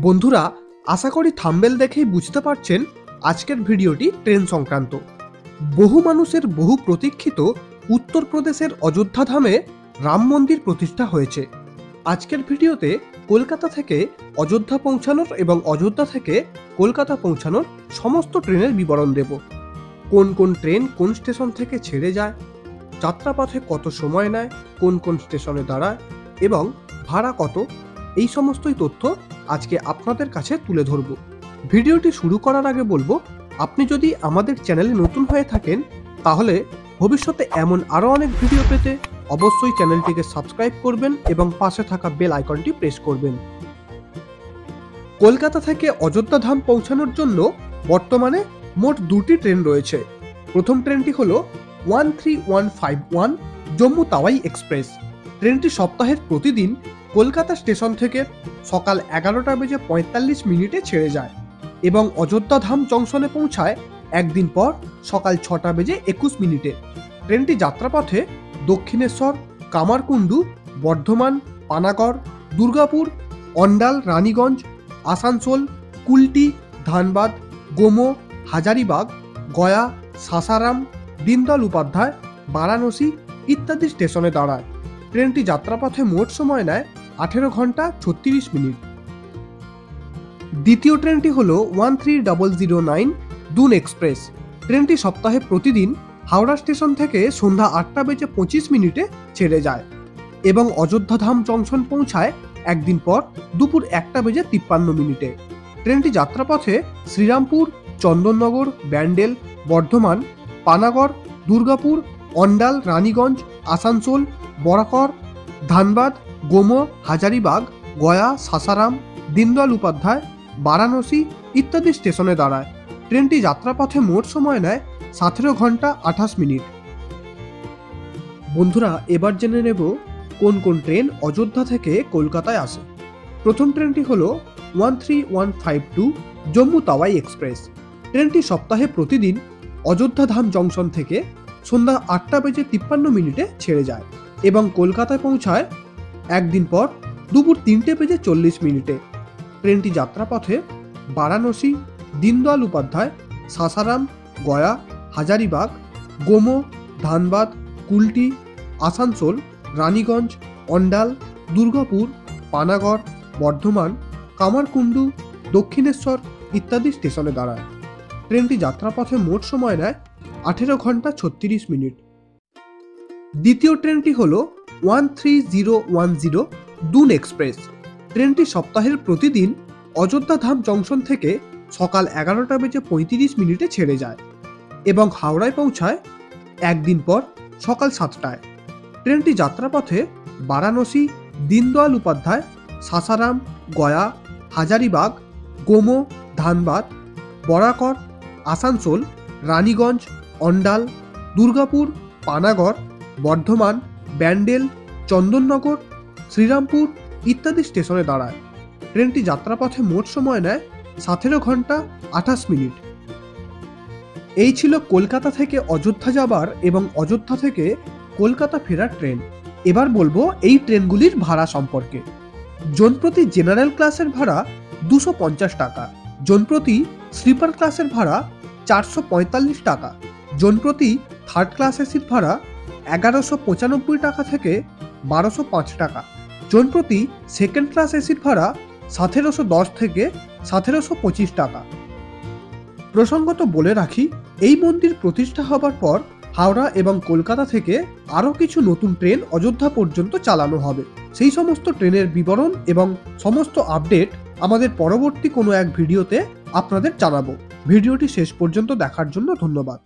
বন্ধুরা, আশা করি থাম্বনেল দেখেই বুঝতে পারছেন আজকের ভিডিওটি ট্রেন সংক্রান্ত। বহু মানুষের বহু প্রতীক্ষিত উত্তরপ্রদেশের অযোধ্যা ধামে রাম মন্দির প্রতিষ্ঠা হয়েছে। আজকের ভিডিওতে কলকাতা থেকে অযোধ্যা পৌঁছানোর এবং অযোধ্যা থেকে কলকাতা পৌঁছানোর সমস্ত ট্রেনের বিবরণ দেব। কোন কোন ট্রেন কোন স্টেশন থেকে ছেড়ে যায়, যাত্রাপথে কত সময় নেয়, কোন কোন স্টেশনে দাঁড়ায় এবং ভাড়া কত, এই সমস্তই তথ্য আজকে আপনাদের কাছে তুলে ধরব। ভিডিওটি শুরু করার আগে বলবো, আপনি যদি আমাদের চ্যানেলে নতুন হয়ে থাকেন তাহলে ভবিষ্যতে এমন আরও অনেক ভিডিও পেতে অবশ্যই চ্যানেলটিকে সাবস্ক্রাইব করবেন এবং পাশে থাকা বেল আইকনটি প্রেস করবেন। কলকাতা থেকে অযোধ্যা ধাম পৌঁছানোর জন্য বর্তমানে মোট দুটি ট্রেন রয়েছে। প্রথম ট্রেনটি হলো 13151 জম্মু তাওয়াই এক্সপ্রেস। ট্রেনটি সপ্তাহের প্রতিদিন কলকাতা স্টেশন থেকে সকাল 11:45 ছেড়ে যায় এবং অযোধ্যা ধাম জংশনে পৌঁছায় একদিন পর সকাল 6:21। ট্রেনটি যাত্রাপথে দক্ষিণেশ্বর, কামারকুণ্ডু, বর্ধমান, পানাগড়, দুর্গাপুর, অন্ডাল, রানীগঞ্জ, আসানসোল, কুলটি, ধানবাদ, গোমো, হাজারিবাগ, গয়া, সাসারাম, দীনদয়াল উপাধ্যায়, বারাণসী ইত্যাদি স্টেশনে দাঁড়ায়। ট্রেনটি যাত্রাপথে মোট সময় নেয় 18 ঘন্টা 36 মিনিট। দ্বিতীয় ট্রেনটি হল 13009 দুন এক্সপ্রেস। ট্রেনটি সপ্তাহে প্রতিদিন হাওড়া স্টেশন থেকে সন্ধ্যা 8:25 ছেড়ে যায় এবং অযোধ্যা ধাম জংশন পৌঁছায় একদিন পর দুপুর 1:53। ট্রেনটি যাত্রাপথে শ্রীরামপুর, চন্দননগর, ব্যান্ডেল, বর্ধমান, পানাগড়, দুর্গাপুর, অন্ডাল, রানীগঞ্জ, আসানসোল, বরাকর, ধানবাদ, গোমো, হাজারিবাগ, গয়া, সাসারাম, দীনদয়াল উপাধ্যায়, বারাণসী ইত্যাদি স্টেশনে দাঁড়ায়। ট্রেনটি যাত্রাপথে মোট সময় নেয় 17 ঘন্টা 28 মিনিট। বন্ধুরা, এবার জেনে নেব কোন কোন ট্রেন অযোধ্যা থেকে কলকাতায় আসে। প্রথম ট্রেনটি হল 13152 জম্মু তাওয়াই এক্সপ্রেস। ট্রেনটি সপ্তাহে প্রতিদিন অযোধ্যা ধাম জংশন থেকে সন্ধ্যা 8:53 ছেড়ে যায় এবং কলকাতায় পৌঁছায় একদিন পর দুপুর 3:40। ট্রেনটি যাত্রাপথে বারাণসী, দীনদয়াল উপাধ্যায়, সাসারাম, গয়া, হাজারিবাগ, গোমো, ধানবাদ, কুলটি, আসানসোল, রানীগঞ্জ, অন্ডাল, দুর্গাপুর, পানাগড়, বর্ধমান, কামারকুণ্ডু, দক্ষিণেশ্বর ইত্যাদি স্টেশনে দাঁড়ায়। ট্রেনটি যাত্রাপথে মোট সময় নেয় 18 ঘন্টা 36 মিনিট। দ্বিতীয় ট্রেনটি হল 13010 দুন এক্সপ্রেস। ট্রেনটি সপ্তাহের প্রতিদিন অযোধ্যা ধাম জংশন থেকে সকাল 11:35 ছেড়ে যায় এবং হাওড়ায় পৌঁছায় একদিন পর সকাল 7টায়। ট্রেনটি যাত্রাপথে বারাণসী, দীনদয়াল উপাধ্যায়, সাসারাম, গয়া, হাজারিবাগ, গোমো, ধানবাদ, বরাকর, আসানসোল, রানীগঞ্জ, অন্ডাল, দুর্গাপুর, পানাগড়, বর্ধমান, ব্যান্ডেল, চন্দননগর, শ্রীরামপুর ইত্যাদি স্টেশনে দাঁড়ায়। ট্রেনটি যাত্রাপথে মোট সময় নেয় 17 ঘন্টা 28 মিনিট। এই ছিল কলকাতা থেকে অযোধ্যা যাবার এবং অযোধ্যা থেকে কলকাতা ফেরার ট্রেন। এবার বলবো এই ট্রেনগুলির ভাড়া সম্পর্কে। জনপ্রতি জেনারেল ক্লাসের ভাড়া 250 টাকা, জনপ্রতি স্লিপার ক্লাসের ভাড়া 445 টাকা, জনপ্রতি থার্ড ক্লাস এসির ভাড়া 1195 টাকা থেকে 1205 টাকা, জনপ্রতি সেকেন্ড ক্লাস এসির ভাড়া 1710 থেকে 1725 টাকা। প্রসঙ্গত বলে রাখি, এই মন্দির প্রতিষ্ঠা হবার পর হাওড়া এবং কলকাতা থেকে আরও কিছু নতুন ট্রেন অযোধ্যা পর্যন্ত চালানো হবে। সেই সমস্ত ট্রেনের বিবরণ এবং সমস্ত আপডেট আমাদের পরবর্তী কোনো এক ভিডিওতে আপনাদের জানাবো। ভিডিওটি শেষ পর্যন্ত দেখার জন্য ধন্যবাদ।